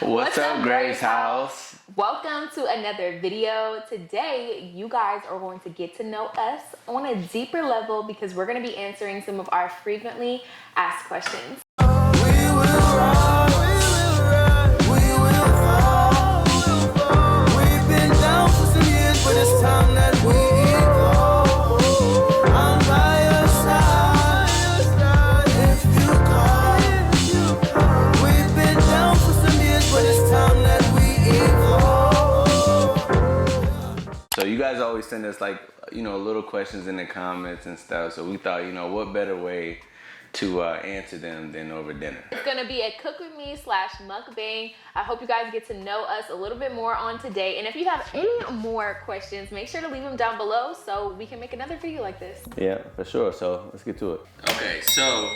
What's up, Grace House? Welcome to another video. Today, you guys are going to get to know us on a deeper level because we're going to be answering some of our frequently asked questions. So you guys always send us little questions in the comments and stuff. So we thought, what better way to answer them than over dinner. It's gonna be a cook with me / mukbang. I hope you guys get to know us a little bit more on today. And if you have any more questions, make sure to leave them down below so we can make another video like this. Yeah, for sure. So let's get to it. Okay, so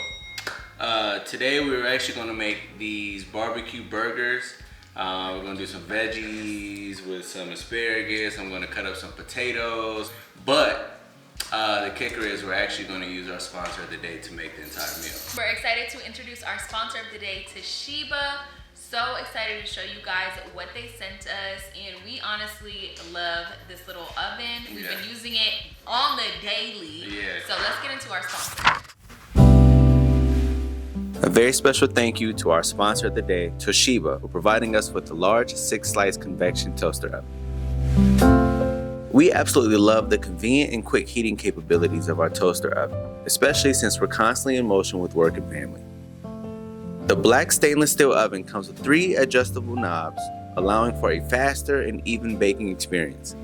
today we're actually gonna make these barbecue burgers. We're gonna do some veggies with some asparagus. I'm gonna cut up some potatoes, but the kicker is we're actually going to use our sponsor of the day to make the entire meal. We're excited to introduce our sponsor of the day, Toshiba. So excited to show you guys what they sent us, and we honestly love this little oven. We've been using it on the daily. So let's get into our sponsor. A very special thank you to our sponsor of the day, Toshiba, for providing us with the large 6-slice convection toaster oven. We absolutely love the convenient and quick heating capabilities of our toaster oven, especially since we're constantly in motion with work and family. The black stainless steel oven comes with 3 adjustable knobs, allowing for a faster and even baking experience.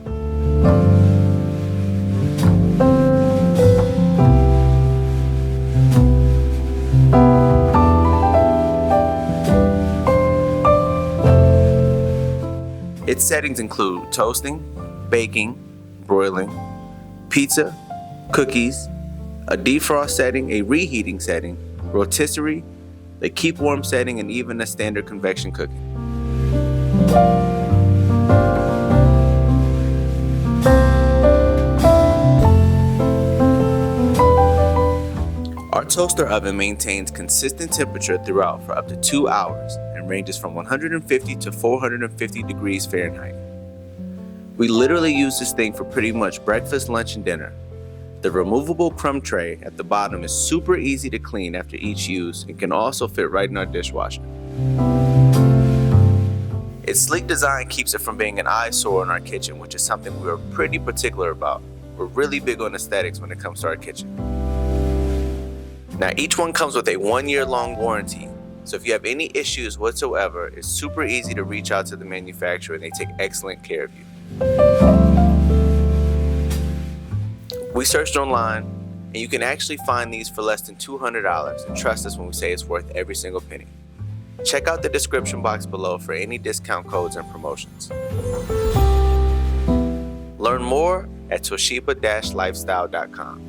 Its settings include toasting, baking, broiling, pizza, cookies, a defrost setting, a reheating setting, rotisserie, a keep warm setting, and even a standard convection cooking. Our toaster oven maintains consistent temperature throughout for up to 2 hours and ranges from 150 to 450 degrees Fahrenheit. We literally use this thing for pretty much breakfast, lunch, and dinner. The removable crumb tray at the bottom is super easy to clean after each use and can also fit right in our dishwasher. Its sleek design keeps it from being an eyesore in our kitchen, which is something we're pretty particular about. We're really big on aesthetics when it comes to our kitchen. Now, each one comes with a 1-year-long warranty, so if you have any issues whatsoever, it's super easy to reach out to the manufacturer and they take excellent care of you. We searched online, and you can actually find these for less than $200, and trust us when we say it's worth every single penny. Check out the description box below for any discount codes and promotions. Learn more at toshiba-lifestyle.com.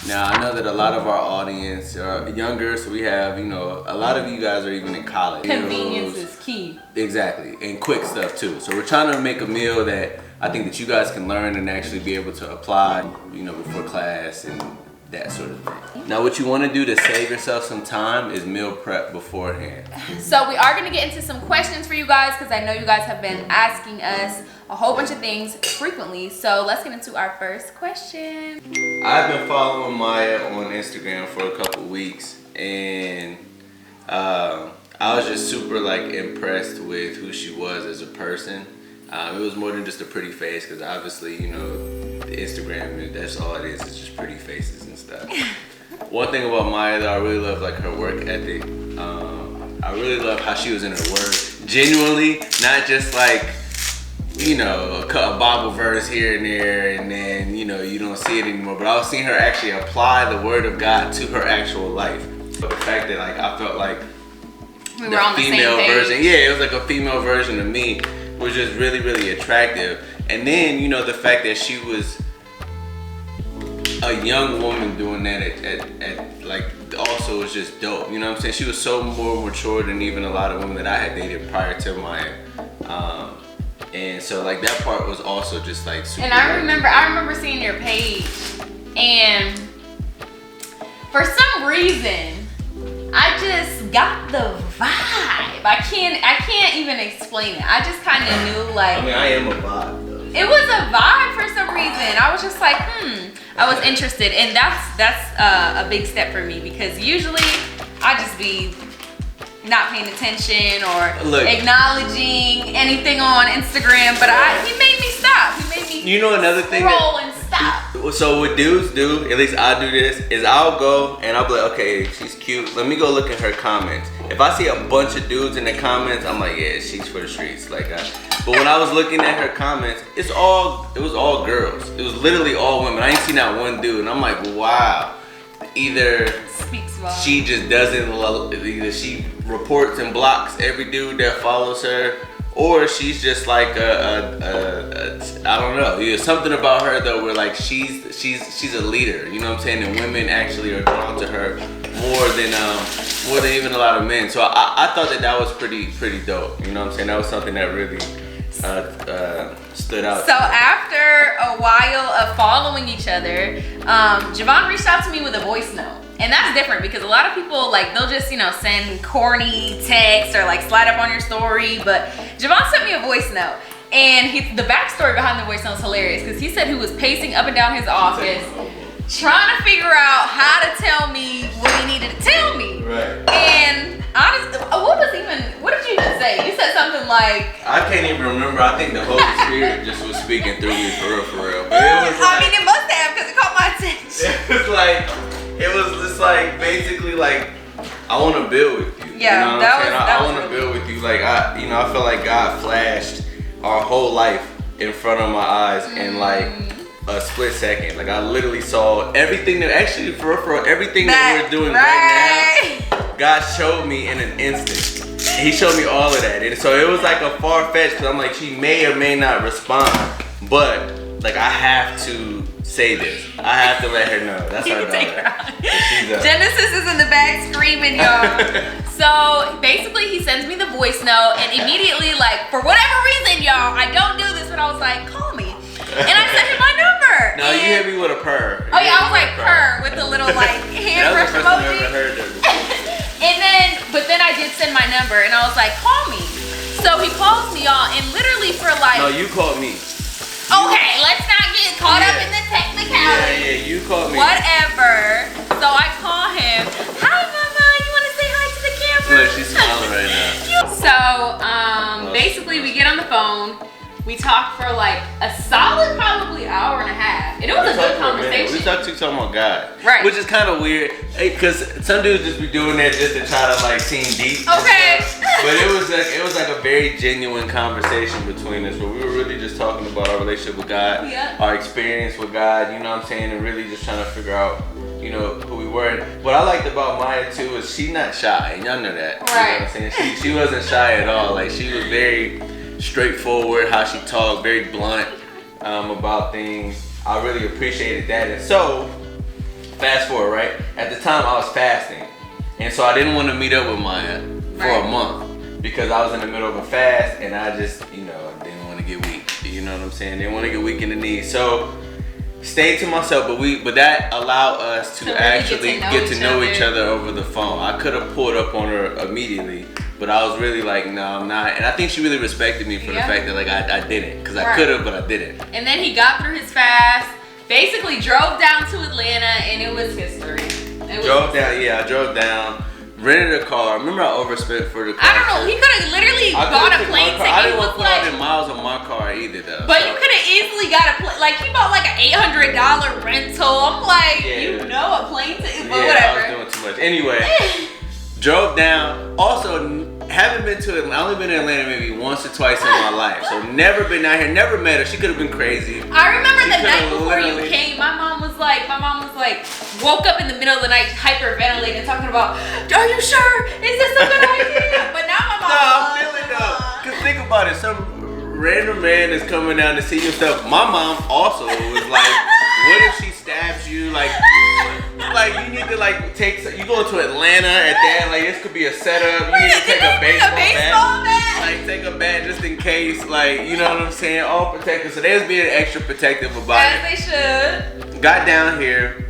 Now, I know that a lot of our audience are younger, so we have, a lot of you guys are even in college. Convenience is key. Exactly, and quick stuff too. So we're trying to make a meal that I think that you guys can learn and actually be able to apply, before class and that sort of thing. Now, what you want to do to save yourself some time is meal prep beforehand. So we are going to get into some questions for you guys because I know you guys have been asking us a whole bunch of things frequently. So let's get into our first question. I've been following Maya on Instagram for a couple weeks, and I was just super impressed with who she was as a person. It was more than just a pretty face, because obviously, the Instagram, that's all it is. It's just pretty faces and stuff. One thing about Maya that I really love, her work ethic. I really love how she was in her work. Genuinely, not just a Bible verse here and there, and then, you don't see it anymore. But I was seeing her actually apply the word of God to her actual life. But the fact that, I felt like we were on the female same version. Yeah, it was like a female version of me, was just really, really attractive. And then, the fact that she was a young woman doing that also was just dope. You know what I'm saying? She was so more mature than even a lot of women that I had dated prior to Maya. And so that part was also just super. And I remember seeing your page And for some reason, I just got the vibe. I can't even explain it. I just kind of knew, like. I mean, I am a vibe though. It was a vibe for some reason. I was just like, I was interested, and that's a big step for me, because usually I just be not paying attention or acknowledging anything on Instagram, but he made me stop. He made me another thing scroll and stop. So what dudes do, at least I do this, is I'll go and I'll be like, okay, she's cute. Let me go look at her comments. If I see a bunch of dudes in the comments, I'm like, yeah, she's for the streets. Like, but when I was looking at her comments, it was all girls. It was literally all women. I ain't seen that one dude, and I'm like, wow. Either she just doesn't love, either she reports and blocks every dude that follows her, or she's just like I don't know. There's something about her though, where like she's a leader. You know what I'm saying? And women actually are drawn to her more than even a lot of men. So I thought that was pretty dope. You know what I'm saying? That was something that really stood out. So after a while of following each other, Javon reached out to me with a voice note. And that's different, because a lot of people, like, they'll just, send corny text or like slide up on your story. But Javon sent me a voice note. And the backstory behind the voice note is hilarious, because he said he was pacing up and down his office trying to figure out how to tell me what he needed to tell me. Right. And honestly, what did you even say? You said something like, I can't even remember. I think the Holy Spirit just was speaking through me for real. But it was I mean, it must have, because it caught my attention. It was just like basically like, I want to build with you. Yeah, you know I want to build with you. Like I feel like God flashed our whole life in front of my eyes in like a split second. Like I literally saw everything that actually for everything that we're doing right now. God showed me in an instant. He showed me all of that, and so it was like a far fetched. Cause I'm like, she may or may not respond, but like I have to say this. I have to let her know. That's her daughter. Genesis is in the back screaming, y'all. So basically he sends me the voice note, and immediately, like, for whatever reason, y'all, I don't do this, but I was like, call me. And I sent him my number. No, you hit me with a purr. Oh yeah, I was like purr with the little like hand brush emoji. But then I did send my number, and I was like, call me. So he calls me, y'all, and literally for like. No, you called me. Okay, let's not get caught up in the technicality. Yeah, you called me. Whatever. So I call him. Hi, Mama. You want to say hi to the camera? Look, she's smiling right now. So, basically, we get on the phone. We talked for like a solid, probably hour and a half, and it was a good conversation. We talked about God, right? Which is kind of weird, because some dudes just be doing that just to try to like seem deep. Okay. But it was like a very genuine conversation between us, where we were really just talking about our relationship with God, our experience with God. You know what I'm saying, and really just trying to figure out, who we were. And what I liked about Maya too is she's not shy, and y'all know that. Right. You know what I'm saying? She wasn't shy at all. Like she was very straightforward, how she talked, very blunt about things. I really appreciated that. And so, fast forward, right? At the time, I was fasting, and so I didn't want to meet up with Maya for a month, because I was in the middle of a fast, and I just, didn't want to get weak. You know what I'm saying? Didn't want to get weak in the knees. So, stayed to myself, but that allowed us to actually get to know each other over the phone. I could have pulled up on her immediately, but I was really like, no, I'm not. And I think she really respected me for the fact that like I didn't, because I could have, but I didn't. And then he got through his fast, basically drove down to Atlanta, and it was history. I drove down, rented a car. Remember I overspent for the car? I don't know, he could have literally bought a plane ticket. I didn't want to put all the miles on my car either though. But you could have easily got a plane, like he bought like an $800 rental. I'm like, a plane ticket, but whatever. I was doing too much. Anyway, drove down. Also, haven't been to Atlanta. I only been to Atlanta maybe once or twice in my life. So never been out here, never met her. She could have been crazy. I remember the night before you came, my mom was like, woke up in the middle of the night hyperventilating, talking about, are you sure? Is this a good idea? But now my mom. No, I'm feeling though. Cause think about it, some random man is coming down to see your stuff. My mom also was like, what if she stabs you? Like you need to like you going to Atlanta at that, like this could be a setup. You need to take a baseball bat. Like take a bat just in case, like, you know what I'm saying? All protected. So they was being extra protective about it. As they should. got down here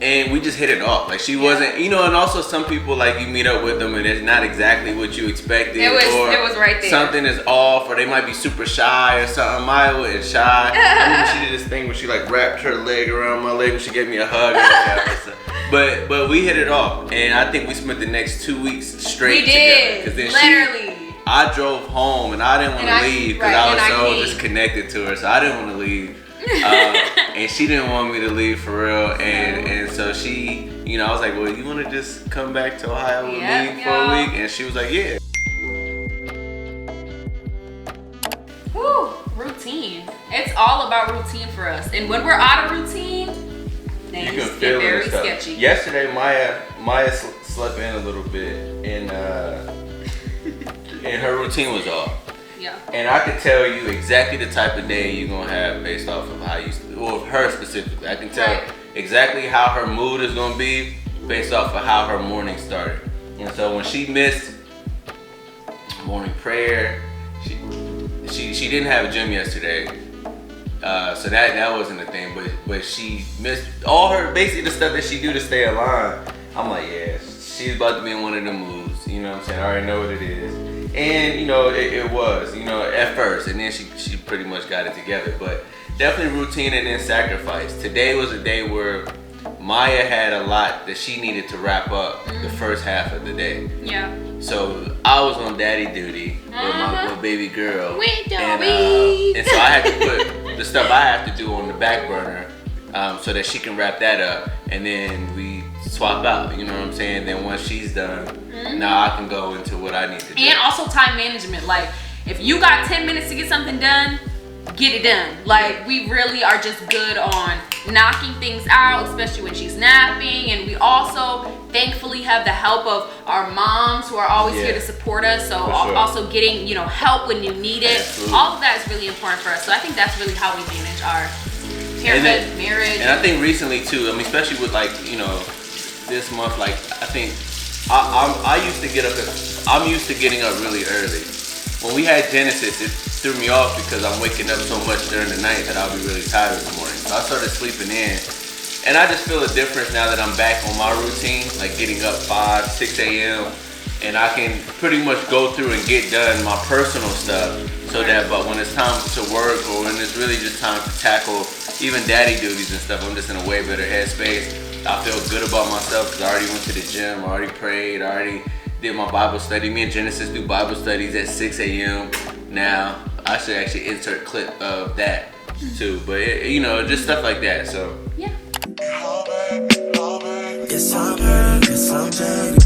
and we just hit it off. Like she wasn't, you know, and also some people like you meet up with them and it's not exactly what you expected. It was right there. Something is off, or they might be super shy or something. Maya wasn't shy. I remember she did this thing where she like wrapped her leg around my leg and she gave me a hug. But we hit it off, and I think we spent the next 2 weeks straight together. Cause then literally. I drove home and I didn't want to leave because I was so just connected to her, so I didn't want to leave. And she didn't want me to leave for real, and so she, you know, I was like, well, you want to just come back to Ohio with me for a week? And she was like, yeah. Whew, routine. It's all about routine for us, and when we're out of routine, things get very sketchy. Yesterday, Maya slept in a little bit, and her routine was off. Yeah. And I could tell you exactly the type of day you're gonna have based off of how you, or her specifically. I can tell exactly how her mood is gonna be based off of how her morning started. And so when she missed morning prayer, she didn't have a gym yesterday, so that wasn't a thing. But she missed all her basically the stuff that she do to stay alive. I'm like, yeah, she's about to be in one of them moods. You know what I'm saying? I already know what it is. And you know, it was, you know, at first, and then she pretty much got it together. But definitely routine and then sacrifice. Today was a day where Maya had a lot that she needed to wrap up the first half of the day. Yeah. So I was on daddy duty with my baby girl. And so I had to put the stuff I have to do on the back burner so that she can wrap that up, and then we swap out, you know what I'm saying? Then once she's done, now I can go into what I need to do. And also time management. Like, if you got 10 minutes to get something done, get it done. Like, we really are just good on knocking things out, especially when she's napping. And we also thankfully have the help of our moms who are always here to support us. So also getting, you know, help when you need it. Absolutely. All of that is really important for us. So I think that's really how we manage our parenthood, marriage. And I think recently too, I mean, especially with like, you know, this month, like I think I'm used to getting up really early. When we had Genesis, it threw me off because I'm waking up so much during the night that I'll be really tired in the morning. So I started sleeping in, and I just feel a difference now that I'm back on my routine, like getting up 5, 6 a.m. and I can pretty much go through and get done my personal stuff, so that but when it's time to work or when it's really just time to tackle even daddy duties and stuff, I'm just in a way better headspace. I feel good about myself because I already went to the gym, I already prayed, I already did my Bible study. Me and Genesis do Bible studies at 6 a.m. now. I should actually insert a clip of that too, but you know, just stuff like that. So yeah. Yes, I'm hurting, yes, I'm jaded.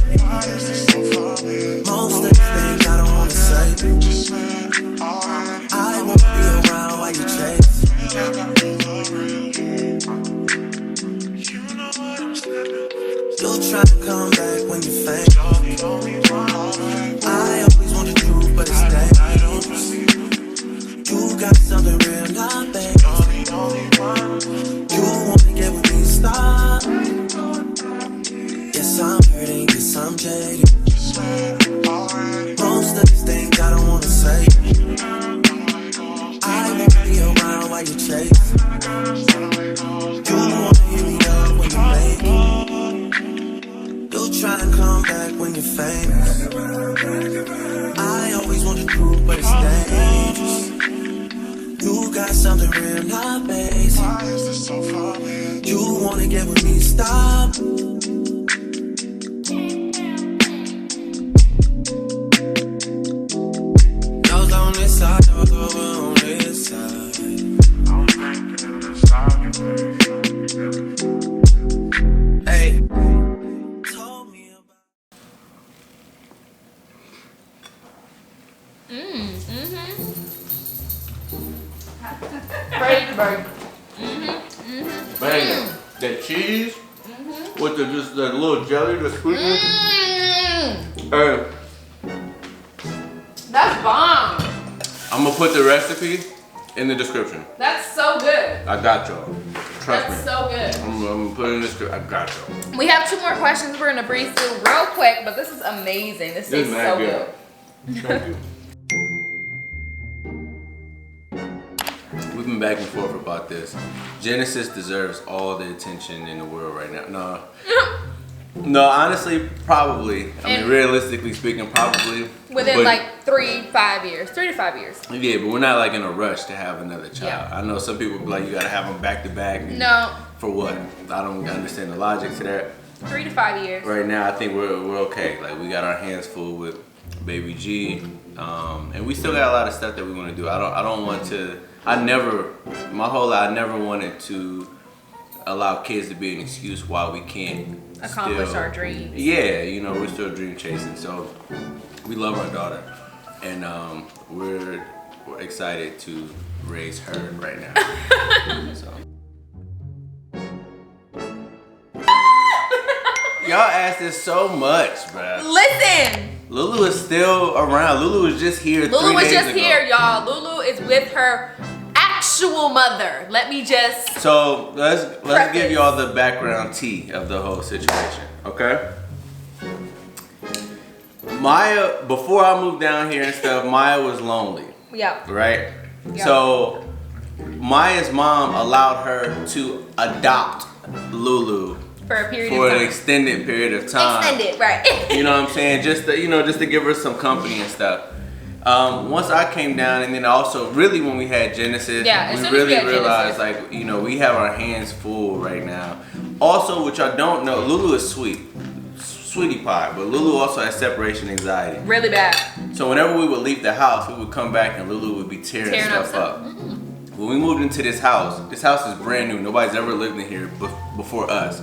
Most of the things I don't wanna say. I won't be around while you chase. You'll try to come back when you faint. I always want the truth, but it's dangerous. You got something real, not bad. You wanna get with me, stop. Yes, I'm hurting, yes, I'm jaded. Most of these things I don't wanna say. I won't be around while you chase. You wanna hear me up when you make it. You'll try and come back when you're famous. I always want the truth, but it's dangerous. You got something real, not basic. You wanna get with me, stop. Those on this side, those over on this side. Hey. Told me about. bam, that cheese with the just the little jelly, the sweetness. Hey, That's bomb. I'm gonna put the recipe in the description. That's so good. I got y'all. Trust me. That's so good. I'm gonna put it in the description. I got y'all. We have 2 more questions we're gonna breeze through real quick, but this is amazing. This tastes so good. Thank you. We've been back and forth about this. Genesis deserves all the attention in the world right now. No, honestly, probably. I mean, realistically speaking, probably. Within like 3 to 5 years. Yeah, but we're not like in a rush to have another child. Yeah. I know some people be like, you gotta have them back to back. No. For what? I don't understand the logic to that. 3 to 5 years. Right now, I think we're okay. Like, we got our hands full with baby G, and we still got a lot of stuff that we want to do. I don't want to. My whole life, I never wanted to allow kids to be an excuse why we can't accomplish our dreams. Yeah, you know, we're still dream chasing. So we love our daughter, and we're excited to raise her right now. So. Y'all asked this so much, bruh. Listen. Lulu is still around. Lulu was just here. Lulu was just here, y'all. Lulu is with her actual mother. Let me just. So let's give y'all the background tea of the whole situation, okay? Maya, before I moved down here and stuff, Maya was lonely. Yeah. Right. Yeah. So Maya's mom allowed her to adopt Lulu. For a period for of time. an extended period of time. Extended, right. You know what I'm saying? Just to give her some company and stuff. Once I came down, and then also really when we had Genesis, we really realized like, you know, we have our hands full right now. Also, which I don't know, Lulu is sweetie pie, but Lulu also has separation anxiety. Really bad. So whenever we would leave the house, we would come back and Lulu would be tearing stuff up. Mm-hmm. When we moved into this house is brand new. Nobody's ever lived in here before us.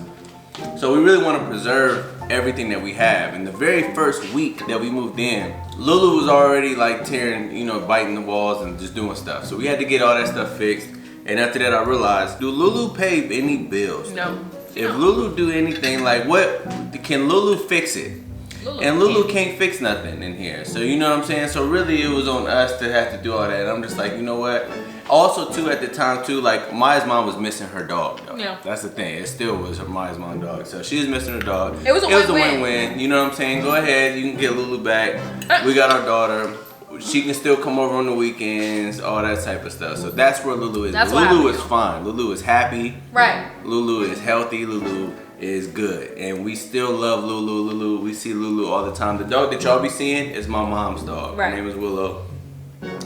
So we really want to preserve everything that we have. And the very first week that we moved in, Lulu was already like tearing, you know, biting the walls and just doing stuff. So we had to get all that stuff fixed. And after that, I realized, do Lulu pay any bills? No. If Lulu do anything, like what, can Lulu fix it? Lulu can't fix nothing in here. So you know what I'm saying? So really it was on us to have to do all that. And I'm just like, you know what? Also too, at the time too, like Maya's mom was missing her dog though. Yeah. That's the thing. It still was Maya's mom dog. So she was missing her dog. It was a win-win. You know what I'm saying? Go ahead, you can get Lulu back. We got our daughter. She can still come over on the weekends, all that type of stuff. So that's where Lulu is. Lulu is fine. Lulu is happy. Right. Lulu is healthy. Lulu is good. And we still love Lulu. We see Lulu all the time. The dog that y'all be seeing is my mom's dog. Right. Her name is Willow.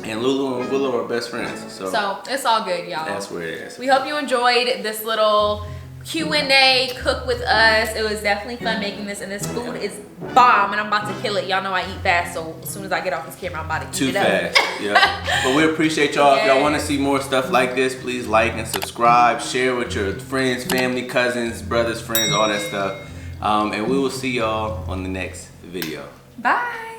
And Lulu and Willow are best friends. So it's all good, y'all. That's where it is. We hope you enjoyed this little Q&A, cook with us. It was definitely fun making this, and this food is bomb, and I'm about to kill it. Y'all know I eat fast, so as soon as I get off this camera, I'm about to eat it up. Too fast, yeah. But we appreciate y'all. If y'all want to see more stuff like this, please like and subscribe. Share with your friends, family, cousins, brothers, friends, all that stuff. And we will see y'all on the next video. Bye.